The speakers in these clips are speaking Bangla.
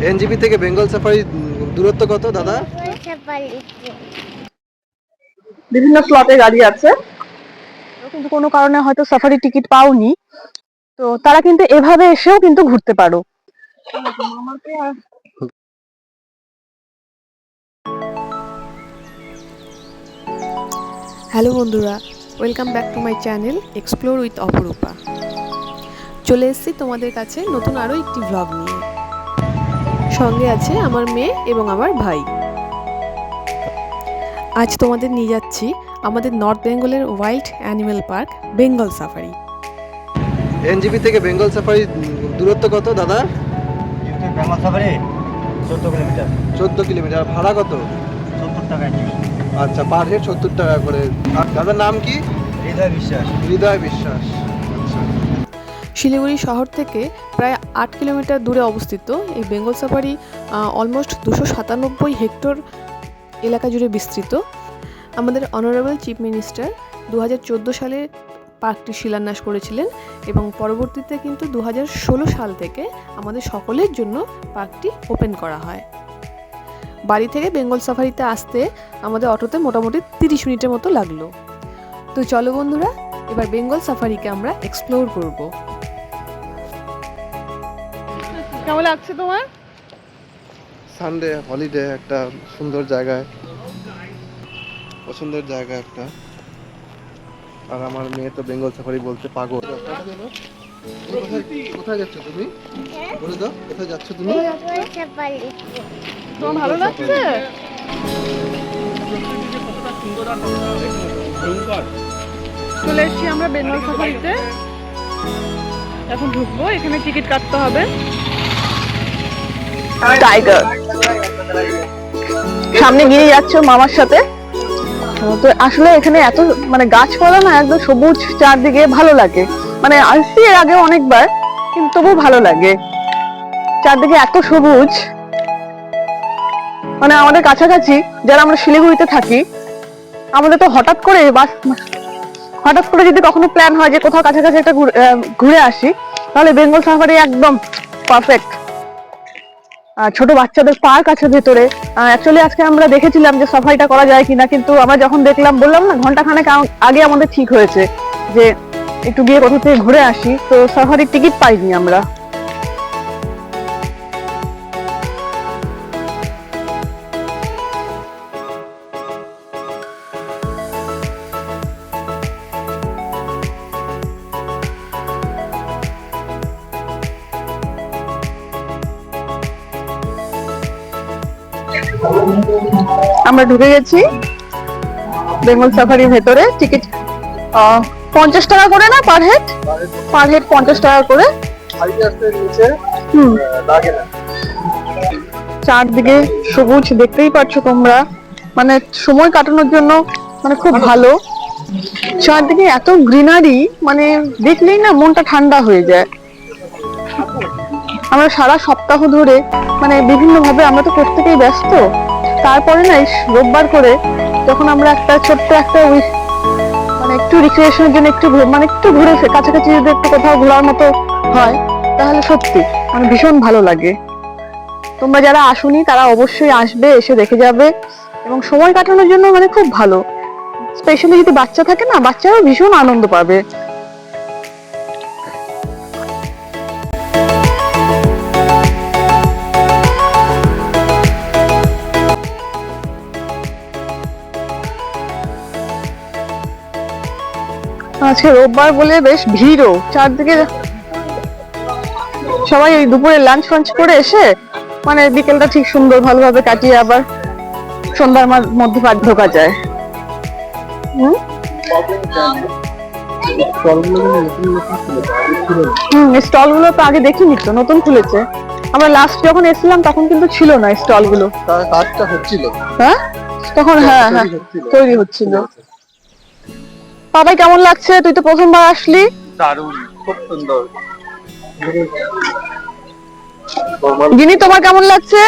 এনজিপি থেকে বেঙ্গল সাফারি দূরত্ব কত দাদা? বিভিন্ন স্লটে গাড়ি আছে, কিন্তু কোনো কারণে হয়তো সাফারি টিকিট পাওনি, তো তারা কিন্তু এভাবে এসেও কিন্তু ঘুরতে পারো। হ্যালো বন্ধুরা, welcome back to my channel explore with অপরূপা। চলে এসেছি তোমাদের কাছে নতুন আরও একটি ভ্লগ নিয়ে। সঙ্গে আছে আমার মেয়ে এবং আমার ভাই। আজ তোমাদের নিয়ে যাচ্ছি আমাদের নর্থ বেঙ্গলের wild animal park Bengal safari. NJP থেকে বেঙ্গল সাফারি দূরত্ব কত দাদা? Bengal safari 14 kilometre. 14 কিলোমিটার। ভাড়া কত? 70 টাকা। আচ্ছা, পার হেড 70 টাকা করে। আর দাদার নাম কি? হৃদয় বিশ্বাস। হৃদয় বিশ্বাস। আচ্ছা। শিলিগুড়ি শহর থেকে প্রায় 8 কিলোমিটার দূরে অবস্থিত এই বেঙ্গল সাফারি অলমোস্ট 297 হেক্টর এলাকা জুড়ে বিস্তৃত। আমাদের অনারেবল চিফ মিনিস্টার 2014 সালে পার্কটি শিলান্যাস করেছিলেন এবং পরবর্তীতে কিন্তু 2016 সাল থেকে আমাদের সকলের জন্য পার্কটি ওপেন করা হয়। বাড়ি থেকে বেঙ্গল সাফারিতে আসতে আমাদের অটোতে মোটামুটি 30 মিনিটের মতো লাগলো। তো চলো বন্ধুরা, এবার বেঙ্গল সাফারিকে আমরা এক্সপ্লোর করব। কেমন লাগছে তোমার? সানডে হলিডে, একটা সুন্দর জায়গায়, পছন্দের জায়গা একটা। আর আমার মেয়ে তো বেঙ্গল সাফারি বলতে পাগল। কোথায় যাচ্ছ তুমি? বলে দাও, কোথায় যাচ্ছ তুমি? তোমার ভালো লাগছে? চলে এসেছি আমরা বেঙ্গল সাফারিতে, এখন ঢুকবো। এখানে টিকিট কাটতে হবে। টাইগার সামনে গিয়ে যাচ্ছে মামার সাথে। তো আসলে এখানে এত মানে গাছপালা না, একদম সবুজ চারদিকে, ভালো লাগে। মানে আসছি এর আগে অনেকবার, কিন্তু তবু ভালো লাগে। চারদিকে এত সবুজ, মানে আমাদের কাছাকাছি যারা আমরা শিলিগুড়িতে থাকি, আমাদের তো হঠাৎ করে যদি কখনো প্ল্যান হয় যে কোথাও কাছাকাছি একটা ঘুরে আসি, তাহলে বেঙ্গল সাফারি একদম পারফেক্ট। ছোট বাচ্চাদের পার্ক আছে ভেতরে। অ্যাকচুয়ালি আজকে আমরা দেখেছিলাম যে সাফারিটা করা যায় কিনা, কিন্তু আমরা যখন দেখলাম, বললাম না ঘন্টাখানেক আগে আমাদের ঠিক হয়েছে যে একটু গিয়ে কোথা থেকে ঘুরে আসি, তো সাফারির টিকিট পাইনি আমরা। আমরা ঢুকে গেছি বেঙ্গল সাফারির ভেতরে। টিকিট 50 টাকা করে না পার হেড? 50 টাকা করে। চারদিকে সবুজ, দেখতেই পাচ্ছ তোমরা, মানে সময় কাটানোর জন্য মানে খুব ভালো। চারদিকে এত গ্রিনারি, মানে দেখলেই না মনটা ঠান্ডা হয়ে যায়। আমরা সারা সপ্তাহ ধরে মানে বিভিন্ন ভাবে, আমরা তো প্রত্যেকেই ব্যস্ত, তারপরে না রোববার করে যখন আমরা একটা ছোট্ট একটা মানে একটু রিক্রিয়েশনের জন্য একটু ঘুরে কাছাকাছি যদি একটু কোথাও ঘোরার মতো হয়, তাহলে সত্যি মানে ভীষণ ভালো লাগে। তোমরা যারা আসোনি তারা অবশ্যই আসবে, এসে দেখে যাবে, এবং সময় কাটানোর জন্য মানে খুব ভালো। স্পেশালি যদি বাচ্চা থাকে না, বাচ্চারাও ভীষণ আনন্দ পাবে। আজকে রোববার বলে বেশ ভিড়ও চারদিকে। সবাই এই দুপুরে লাঞ্চ ফাঞ্চ করে এসে মানে বিকেলটা ঠিক সুন্দর ভালোভাবে কাটিয়ে আবার সন্ধ্যার মধ্যে ঢোকা যায়। স্টল গুলো তো আগে দেখিনি, তো নতুন খুলেছে। আমরা লাস্ট যখন এসেছিলাম তখন কিন্তু ছিল না স্টল গুলো। কাজটা হচ্ছিল, হ্যাঁ তখন, হ্যাঁ তৈরি হচ্ছিল। বাবাই কেমন লাগছে? তুই তো প্রথমবার আসলি। দারুণ, খুব সুন্দর। গিনি, তোমার কেমন লাগছে?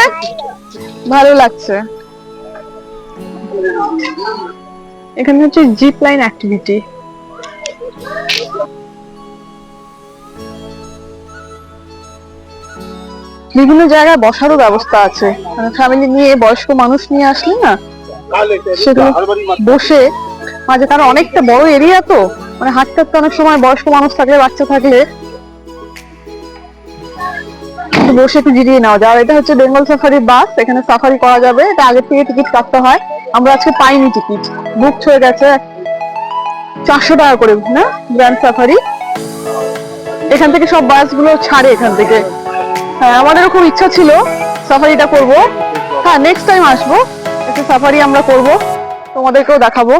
ভালো লাগছে। এখানে হচ্ছে জিপ লাইন অ্যাক্টিভিটি। বিভিন্ন জায়গায় বসারও ব্যবস্থা আছে, মানে ফ্যামিলি নিয়ে বয়স্ক মানুষ নিয়ে আসলে না সেগুলো বসে মাঝে, কারণ অনেকটা বড় এরিয়া তো, মানে হাঁটতে হাঁটতে অনেক সময় বয়স্ক মানুষ থাকলে বাচ্চা থাকলে বসে একটু জিরিয়ে নেওয়া যায়। আর এটা হচ্ছে বেঙ্গল সাফারি বাস, এখানে সাফারি করা যাবে, এটা আগে থেকে টিকিট কাটতে হয়। আমরা আজকে পাইনি টিকিট, বুক হয়ে গেছে 400 টাকা করে না গ্র্যান্ড সাফারি। এখান থেকে সব বাসগুলো ছাড়ে এখান থেকে। হ্যাঁ, আমাদেরও খুব ইচ্ছা ছিল সাফারিটা করব। হ্যাঁ, নেক্সট টাইম আসবো, একটা সাফারি আমরা করব, তোমাদেরকেও দেখাবো।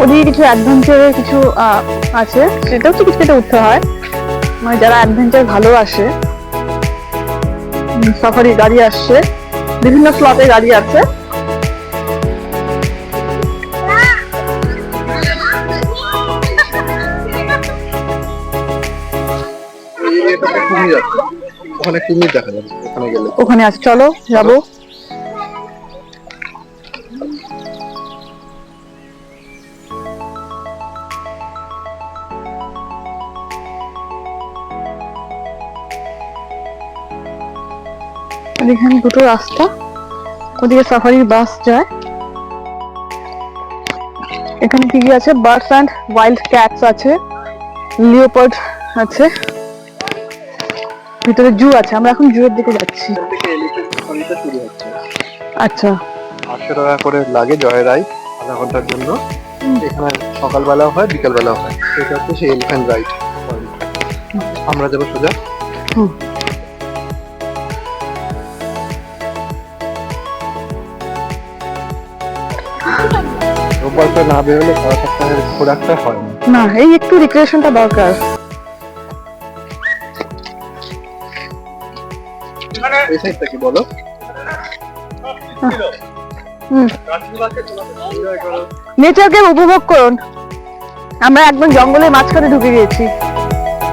ওদিকে কিছু অ্যাডভেঞ্চারের কিছু আছে, সেটাও টিকিট কেটে উঠতে হয়, মানে যারা অ্যাডভেঞ্চার ভালোবাসে। সাফারি গাড়ি আসছে, বিভিন্ন স্লটে গাড়ি আছে। ওখানে কুমির দেখা যাবে, ওখানে গেলে। ওখানে আছে, চলো যাবো। এখানে দুটো রাস্তা, ওদিকে সাফারির বাস যায়। এখানে কি কি আছে? বার্ডস অ্যান্ড ওয়াইল্ড ক্যাটস আছে, লিওপার্ড আছে, ভিতরে জু আছে। আমরা এখন জু এর দিকে যাচ্ছি। আচ্ছা, 800 টাকা করে লাগে জয় রাইড আধা ঘন্টার জন্য। এখানে সকালবেলাও হয়, বিকালবেলাও হয়। এটা হচ্ছে সেই এলিফ্যান্ট রাইড। আমরা যাবো সোজা। রোববার করে না বেরোলে সারা সপ্তাহের খোরাকটা হয় না। না, এই একটু রিক্রিয়েশনটা দরকার। এই সাইডটা কি বলো? নেচারকে উপভোগ করুন। আমরা একদম জঙ্গলের মাঝখানে ঢুকে গিয়েছি।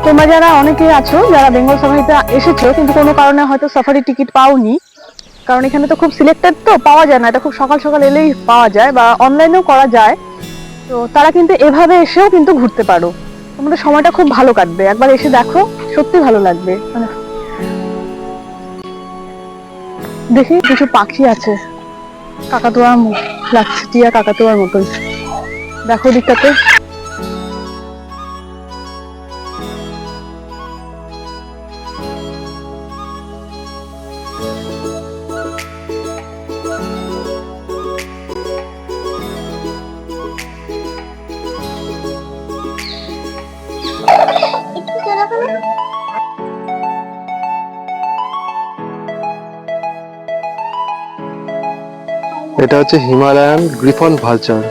তোমরা যারা অনেকে আছো যারা বেঙ্গল সাফারিতে এসেছো কিন্তু কোনো কারণে হয়তো সাফারি টিকিট পাওনি, কারণ এখানে তো খুব সিলেক্টেড, তো পাওয়া যায় না, এটা খুব সকাল সকাল এলেই পাওয়া যায় বা অনলাইনেও করা যায়। তো তারা কিন্তু এভাবে এসেও কিন্তু ঘুরতে পারো, তোমাদের সময়টা খুব ভালো কাটবে। একবার এসে দেখো, সত্যি ভালো লাগবে। মানে দেখি কিছু পাখি আছে, কাকাতুয়া লাগছে, টিয়া কাকাতুয়ার মতন। দেখো দিকটাতে। এটা হচ্ছে হিমালয়ান গ্রিফন ভালচার।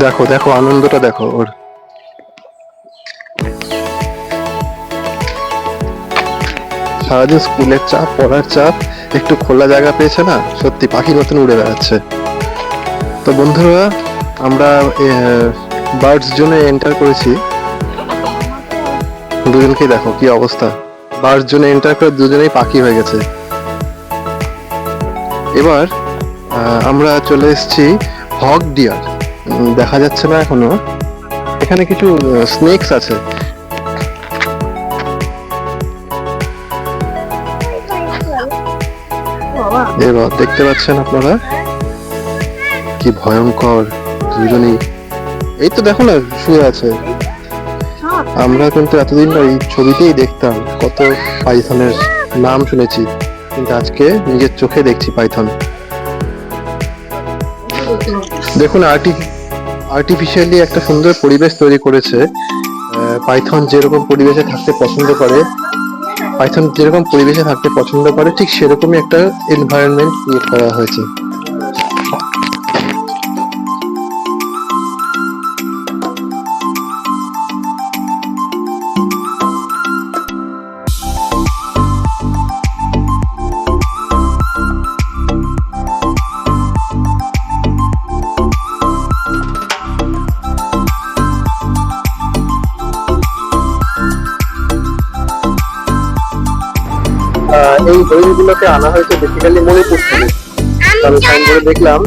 দেখো দেখো, আনন্দটা দেখো ওর। সারাদিন স্কুলের চাপ, পড়ার চাপ, একটু খোলা জায়গা পেয়েছে না, সত্যি পাখির মতন উড়ে বেড়াচ্ছে। তো বন্ধুরা, আমরা বার্ডস জোনে এন্টার করেছি। দুজনকে দেখো কি অবস্থা, বার্ডস জোনে এন্টার করে দুজনেই পাখি হয়ে গেছে। এবার আমরা চলে এসেছি হগ ডিয়ার, দেখা যাচ্ছে না এখনো। এখানে কিছু স্নেকস আছে। এবার দেখতে পাচ্ছেন আপনারা কি ভয়ঙ্কর দুজনেই। এই তো দেখো না, শুয়ে আছে। আমরা কিন্তু এতদিন এই ছবিতেই দেখতাম, কত পাইথনের নাম শুনেছি, কিন্তু আজকে নিজের চোখে দেখছি পাইথন। দেখুন, আর্টিফিশিয়ালি একটা সুন্দর পরিবেশ তৈরি করেছে। পাইথন যেরকম পরিবেশে থাকতে পছন্দ করে পাইথন যেরকম পরিবেশে থাকতে পছন্দ করে ঠিক সেরকমই একটা এনভায়রনমেন্ট ক্রিয়েট করা হয়েছে। এই হরিণগুলোকে আনা হয়েছে বেসিক্যালি মণিপুর থেকে। আমি সাইনবোর্ডে দেখলাম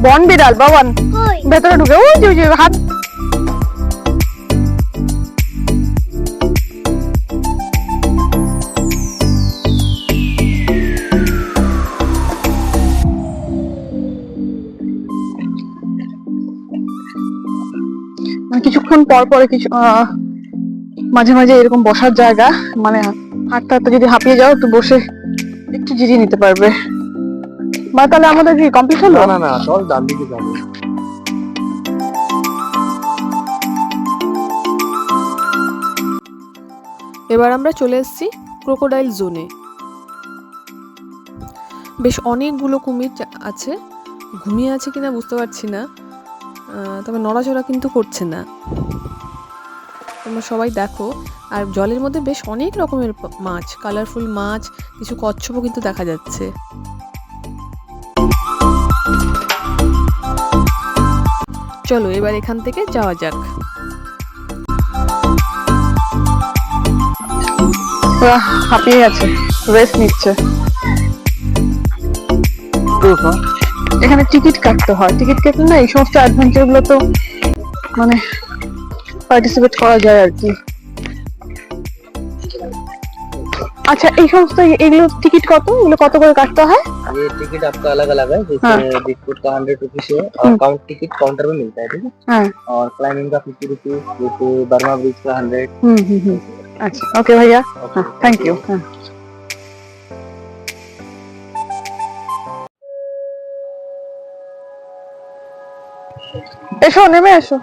বন বিড়াল বাবান ভেতরে ঢুকে ওই যে হাত কিছুক্ষণ পর পরে কিছু মাঝে মাঝে এরকম বসার জায়গা, মানে হাঁটতে হাঁটতে যদি হাঁপিয়ে যাও একটু বসে একটু জিরিয়ে নিতে পারবে। বা তাহলে আমাদের কি কমপ্লিট হলো? না না চল ডান দিকে যাবো। এবার আমরা চলে এসেছি ক্রোকোডাইল জোনে। বেশ অনেকগুলো কুমির আছে, ঘুমিয়ে আছে কিনা বুঝতে পারছি না, তবে নড়াচড়া কিন্তু করছে না। তোমরা সবাই দেখো। আর জলের মধ্যে বেশ অনেক রকমের মাছ, কালারফুল মাছ, কিছু কচ্ছপও কিন্তু দেখা যাচ্ছে। চলো এবার এখান থেকে যাওয়া যাক। হাঁপিয়ে গেছে, রেস্ট নিচ্ছে। এখানে টিকিট কাটতে হয়, টিকিট কাটলে না এই সমস্ত অ্যাডভেঞ্চার গুলো তো মানে পার্টিসিপেট করা যায় আর কি। अच्छा এই সমস্ত এগুলো টিকিট কত, এগুলো কত করে কাটতে হয়? ये टिकट आपका अलग अलग है, जैसे बिस्कुट का 100 रुपीज है और काउंट टिकट काउंटर में मिलता है, ठीक है। हाँ और क्लाइंबिंग का 50 रुपीज, जैसे बर्मा ब्रिज का 100। अच्छा ओके भैया, हाँ थैंक यू। हाँ এসো নেমে এসো।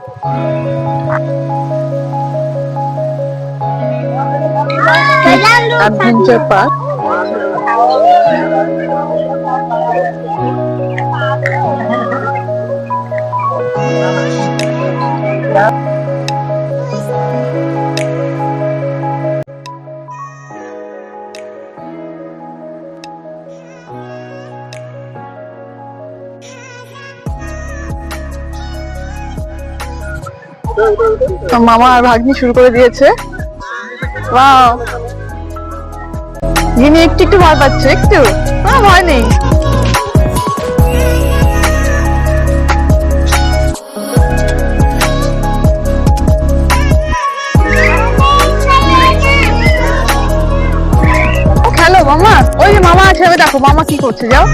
Adventure park. মামা আর ভাগ্নি শুরু করে দিয়েছে। ওয়াও, যিনি একটু একটু ভয় পাচ্ছে, একটু ভয় নেই। ও খেলো মামা, ওই যে মামা আছে, দেখো মামা কি করছে, যাও।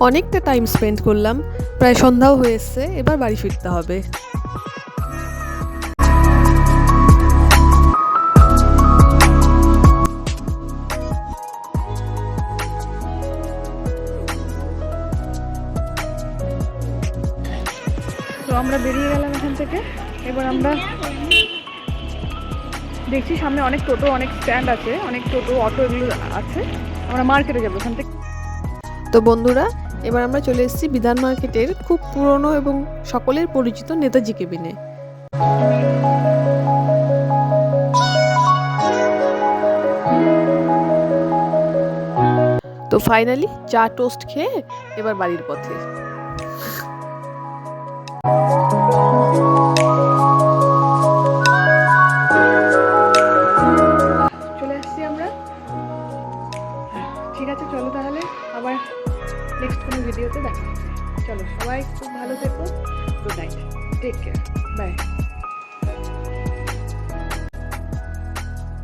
অনেকটা টাইম স্পেন্ড করলাম, প্রায় সন্ধ্যাও হয়ে এসছে, এবার বাড়ি ফিরতে হবে। তো আমরা বেরিয়ে গেলাম এখান থেকে। এবার আমরা দেখছি সামনে অনেক টোটো, অনেক স্ট্যান্ড আছে, অনেক টোটো অটো এগুলো আছে। আমরা মার্কেটে যাবো ওখান থেকে। তো বন্ধুরা, এবার আমরা চলে এসেছি বিধান মার্কেটের খুব পুরনো এবং সকলের পরিচিত নেতাজি কেবিনে। তো ফাইনালি চা টোস্ট খেয়ে এবার বাড়ির পথে। চলে আসছি আমরা। ঠিক আছে, চলো তাহলে আবার নেক্সট কোনো ভিডিওতে দেখা। চলো সবাই খুব ভালো থেকো, good night, take care, by.